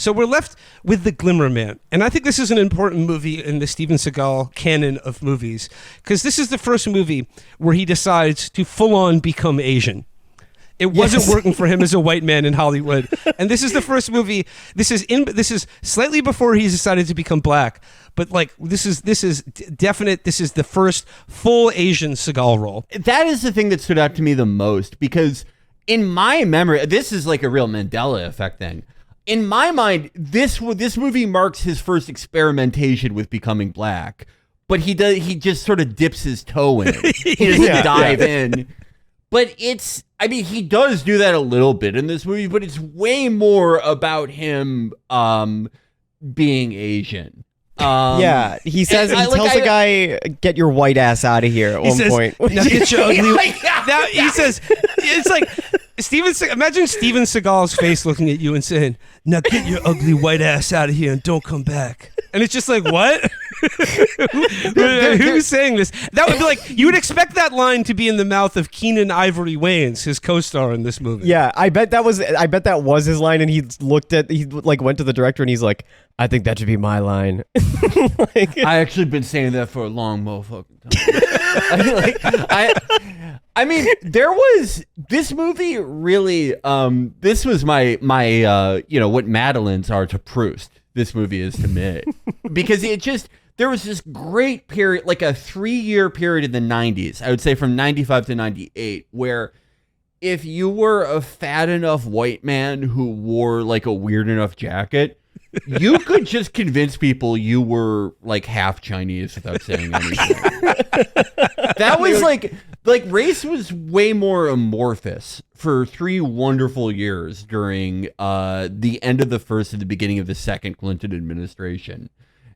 So we're left with The Glimmerman. And I think this is an important movie in the Steven Seagal canon of movies, because this is the first movie where he decides to full-on become Asian. It wasn't working for him as a white man in Hollywood. And this is the first movie. This is slightly before he's decided to become black. But like this is definite. This is the first full Asian Seagal role. That is the thing that stood out to me the most, because in my memory, this is like a real Mandela effect thing. In my mind, this movie marks his first experimentation with becoming black. But he just sort of dips his toe in. He doesn't dive in. But he does do that a little bit in this movie, but it's way more about him being Asian. He says, he tells the guy, "Get your white ass out of here" at one point. Now get your ugly. Now he says, it's like imagine Steven Seagal's face looking at you and saying, "Now get your ugly white ass out of here and don't come back." And it's just like, what? Who's saying this? That would be like, you would expect that line to be in the mouth of Keenan Ivory Wayans, his co-star in this movie. Yeah, I bet that was his line, and he went to the director and he's like, "I think that should be my line." I actually been saying that for a long motherfucking time. I mean, there was this movie really. This was my what Madeleines are to Proust. This movie is to me, because there was this great period, like a 3-year period in the 90s. I would say from 95 to 98, where if you were a fat enough white man who wore like a weird enough jacket, you could just convince people you were like half Chinese without saying anything. That was like race was way more amorphous for 3 wonderful years during the end of the first and the beginning of the second Clinton administration.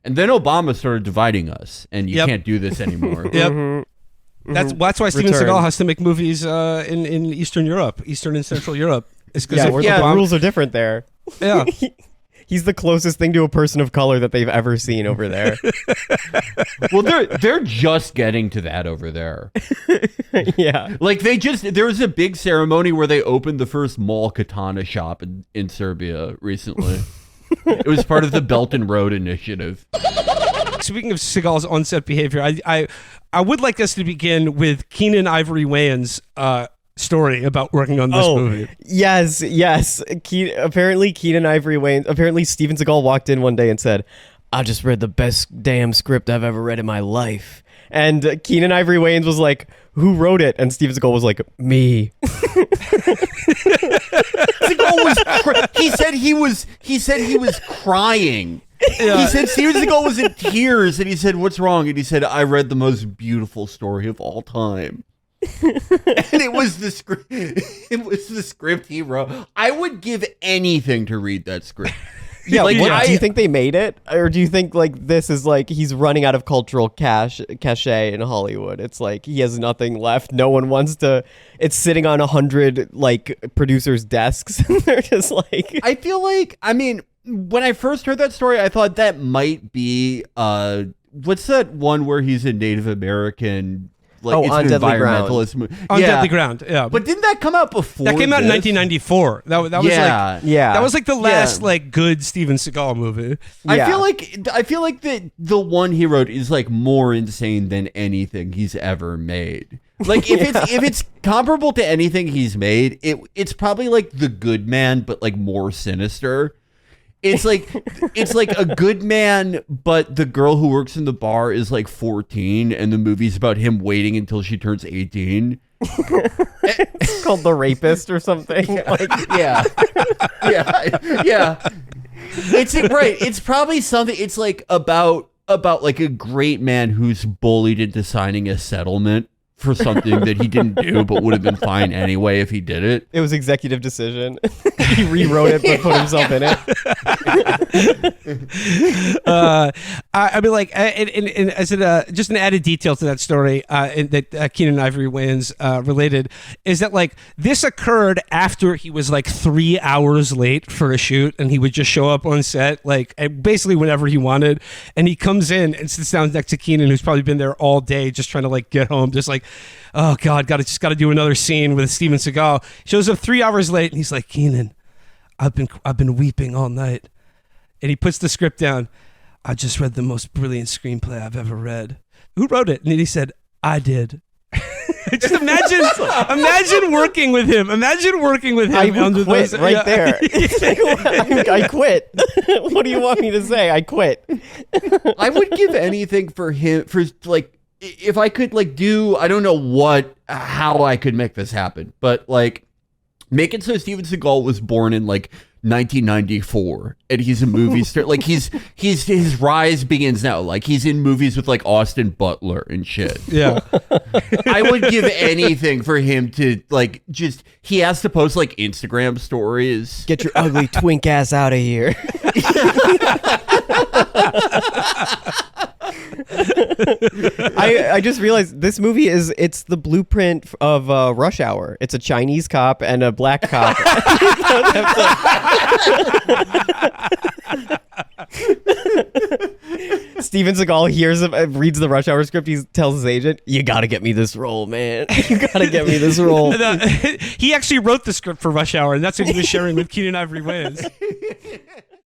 And then Obama started dividing us, and you can't do this anymore. Yep. Mm-hmm. That's why Steven Seagal has to make movies in Eastern Europe, Eastern and Central Europe. It's because the rules are different there. Yeah. He's the closest thing to a person of color that they've ever seen over there. Well, they're just getting to that over there. Yeah. Like there was a big ceremony where they opened the first mall katana shop in Serbia recently. It was part of the Belt and Road Initiative. Speaking of Seagal's on-set behavior, I would like us to begin with Keenan Ivory Wayans' story about working on this movie. Yes. Apparently Steven Seagal walked in one day and said, "I just read the best damn script I've ever read in my life." And Keenan Ivory Wayans was like, "Who wrote it?" And Steven Seagal was like, "Me." He said he was crying. Yeah. He said Steven Seagal was in tears, and he said, "What's wrong?" And he said, "I read the most beautiful story of all time." And it was the script. It was the script he wrote. I would give anything to read that script. Yeah, do you think they made it, or do you think like this is like he's running out of cultural cachet in Hollywood? It's like he has nothing left. No one wants to. It's sitting on 100 like producers' desks. They're just like. I feel like, I mean, when I first heard that story, I thought that might be what's that one where he's a Native American? Like, it's On Deadly Ground. On Deadly Ground, yeah. But didn't that come out before? That came out in 1994. That was that was like the last like good Steven Seagal movie. Yeah. I feel like the one he wrote is like more insane than anything he's ever made. Like if it's comparable to anything he's made, it's probably like The Good Man, but like more sinister. It's like a good man, but the girl who works in the bar is like 14, and the movie's about him waiting until she turns 18. It's called The Rapist or something. Like, yeah. It's right. It's probably something. It's like about like a great man who's bullied into signing a settlement for something that he didn't do, but would have been fine anyway if he did it. It was executive decision. He rewrote it, but put himself in it. I mean, like, and as just an added detail to that story, that Keenan Ivory Wayans related, is that like this occurred after he was like 3 hours late for a shoot, and he would just show up on set like basically whenever he wanted, and he comes in and sits down next to Keenan, who's probably been there all day just trying to like get home, just like, oh God, got to do another scene with Steven Seagal. Shows up 3 hours late, and he's like, "Keenan, I've been weeping all night. and he puts the script down. I just read the most brilliant screenplay I've ever read. Who wrote it? And then he said, I did. Just imagine working with him. Imagine working with him. I would quit right there. I quit. What do you want me to say? I quit. I would give anything for him, for like, if I could like do, I don't know how I could make this happen, but like make it so Steven Seagal was born in like 1994 and he's a movie star. Like his rise begins now. Like he's in movies with like Austin Butler and shit. Yeah. I would give anything for him to like he has to post like Instagram stories. Get your ugly twink ass out of here. I just realized this movie it's the blueprint of Rush Hour. It's a Chinese cop and a black cop. Steven Seagal reads the Rush Hour script. He tells his agent, "You got to get me this role, man. You got to get me this role." He actually wrote the script for Rush Hour, and that's what he was sharing with Keenan Ivory Wayans.